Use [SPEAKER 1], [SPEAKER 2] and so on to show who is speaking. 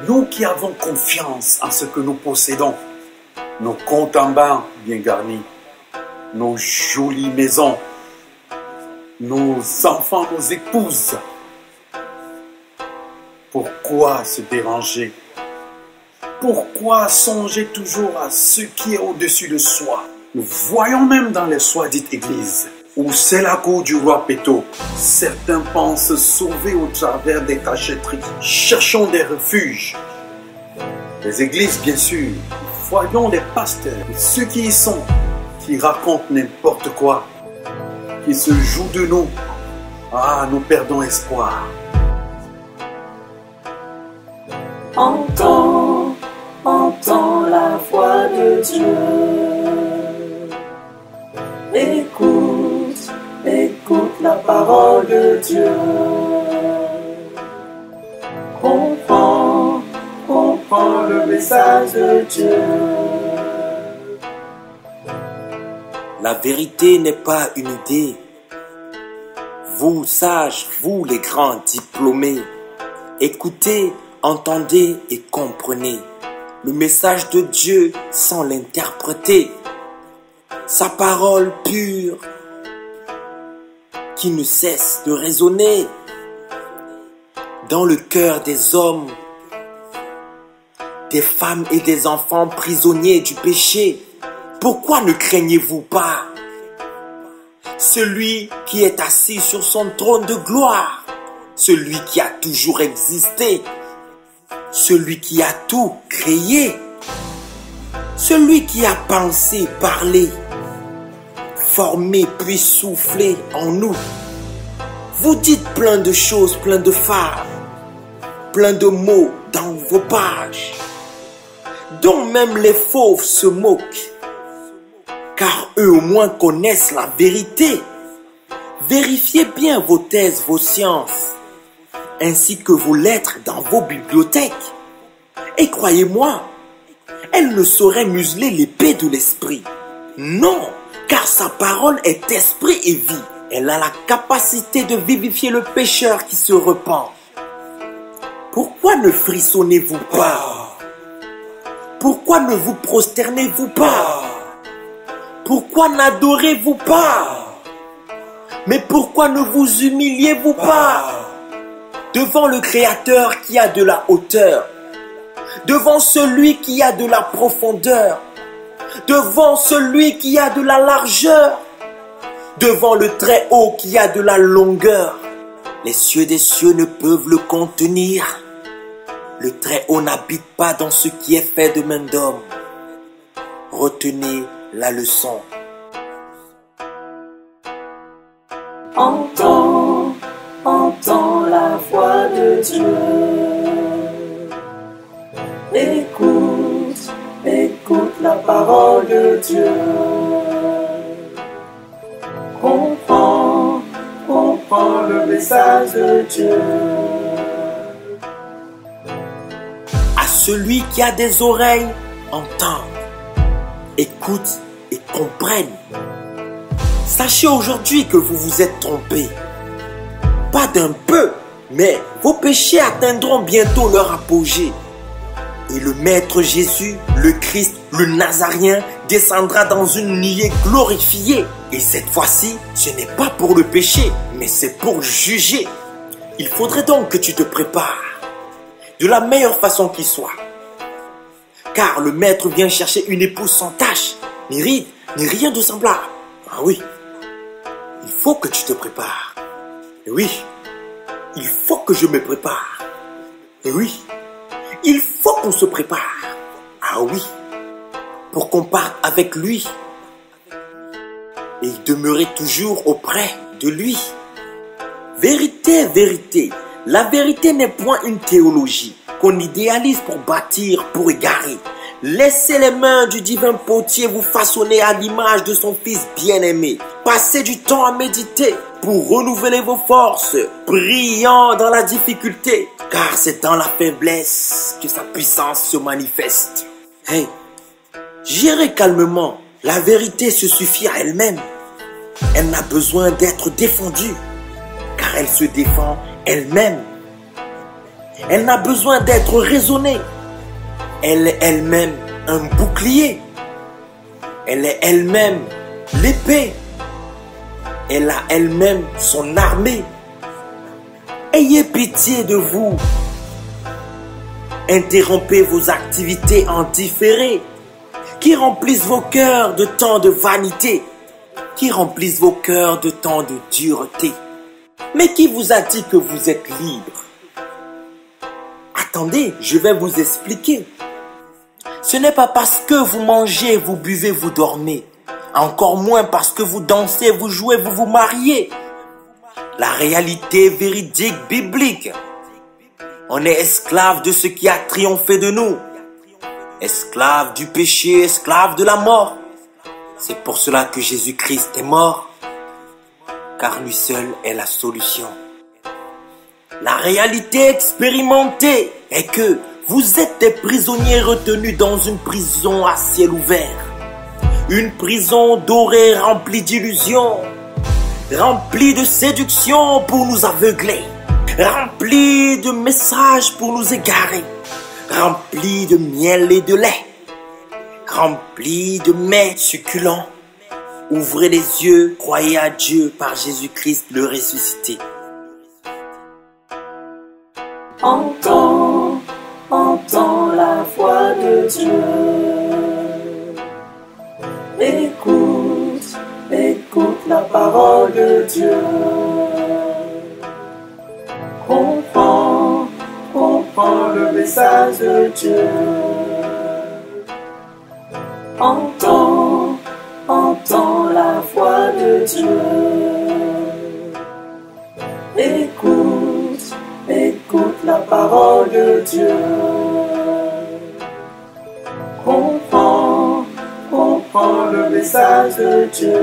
[SPEAKER 1] Nous qui avons confiance en ce que nous possédons, nos comptes en banque bien garnis, nos jolies maisons, nos enfants, nos épouses, pourquoi se déranger? Pourquoi songer toujours à ce qui est au-dessus de soi? Nous voyons même dans les soi-dites églises, où c'est la cour du roi Péto, certains pensent se sauver au travers des cachotteries, cherchons des refuges. Les églises, bien sûr, voyons les pasteurs, ceux qui y sont, qui racontent n'importe quoi, qui se jouent de nous. Ah, nous perdons espoir.
[SPEAKER 2] Entends la voix de Dieu. Écoute la parole de Dieu. Comprends le message de Dieu.
[SPEAKER 3] La vérité n'est pas une idée. Vous sages, vous les grands diplômés, écoutez, entendez et comprenez le message de Dieu sans l'interpréter. Sa parole pure qui ne cesse de résonner dans le cœur des hommes, des femmes et des enfants prisonniers du péché. Pourquoi ne craignez-vous pas celui qui est assis sur son trône de gloire, celui qui a toujours existé, celui qui a tout créé, celui qui a pensé, parlé, formé puis soufflé en nous. Vous dites plein de choses, plein de phares, plein de mots dans vos pages, dont même les fauves se moquent, car eux au moins connaissent la vérité. Vérifiez bien vos thèses, vos sciences, ainsi que vos lettres dans vos bibliothèques. Et croyez-moi, elle ne saurait museler l'épée de l'esprit. Non, car sa parole est esprit et vie. Elle a la capacité de vivifier le pécheur qui se repent. Pourquoi ne frissonnez-vous pas? Pourquoi ne vous prosternez-vous pas? Pourquoi n'adorez-vous pas? Mais pourquoi ne vous humiliez-vous pas devant le Créateur qui a de la hauteur, devant celui qui a de la profondeur, devant celui qui a de la largeur, devant le très haut qui a de la longueur? Les cieux des cieux ne peuvent le contenir. Le très haut n'habite pas dans ce qui est fait de main d'homme. Retenez la leçon.
[SPEAKER 2] Entends la voix de Dieu. Écoute la parole de Dieu. Comprends le message de Dieu.
[SPEAKER 3] À celui qui a des oreilles, entend, écoute et comprenne. Sachez aujourd'hui que vous vous êtes trompé. Pas d'un peu, mais vos péchés atteindront bientôt leur apogée. Et le Maître Jésus, le Christ, le Nazaréen, descendra dans une nuée glorifiée. Et cette fois-ci, ce n'est pas pour le péché, mais c'est pour juger. Il faudrait donc que tu te prépares de la meilleure façon qui soit. Car le Maître vient chercher une épouse sans tache, ni ride, ni rien de semblable. Ah oui, il faut que tu te prépares. Et oui, il faut que je me prépare. Et oui, il faut qu'on se prépare. Ah oui, pour qu'on parte avec lui et demeurer toujours auprès de lui. Vérité, vérité, la vérité n'est point une théologie qu'on idéalise pour bâtir, pour égarer. Laissez les mains du divin potier vous façonner à l'image de son fils bien-aimé. Passez du temps à méditer pour renouveler vos forces, priant dans la difficulté, car c'est dans la faiblesse que sa puissance se manifeste. Hey, gérez calmement. La vérité se suffit à elle-même. Elle n'a besoin d'être défendue, car elle se défend elle-même. Elle n'a besoin d'être raisonnée. Elle est elle-même un bouclier. Elle est elle-même l'épée. Elle a elle-même son armée. Ayez pitié de vous. Interrompez vos activités en différé qui remplissent vos cœurs de tant de vanité, qui remplissent vos cœurs de tant de dureté. Mais qui vous a dit que vous êtes libre? Attendez, je vais vous expliquer. Ce n'est pas parce que vous mangez, vous buvez, vous dormez. Encore moins parce que vous dansez, vous jouez, vous vous mariez. La réalité véridique biblique. On est esclave de ce qui a triomphé de nous. Esclave du péché, esclave de la mort. C'est pour cela que Jésus-Christ est mort. Car lui seul est la solution. La réalité expérimentée est que vous êtes des prisonniers retenus dans une prison à ciel ouvert. Une prison dorée remplie d'illusions, remplie de séductions pour nous aveugler, remplie de messages pour nous égarer, remplie de miel et de lait, remplie de mets succulents. Ouvrez les yeux, croyez à Dieu par Jésus-Christ le ressuscité.
[SPEAKER 2] Entends la voix de Dieu. Écoute la parole de Dieu. Comprends le message de Dieu. Entends la voix de Dieu. Écoute la parole de Dieu. Comprends le message de Dieu.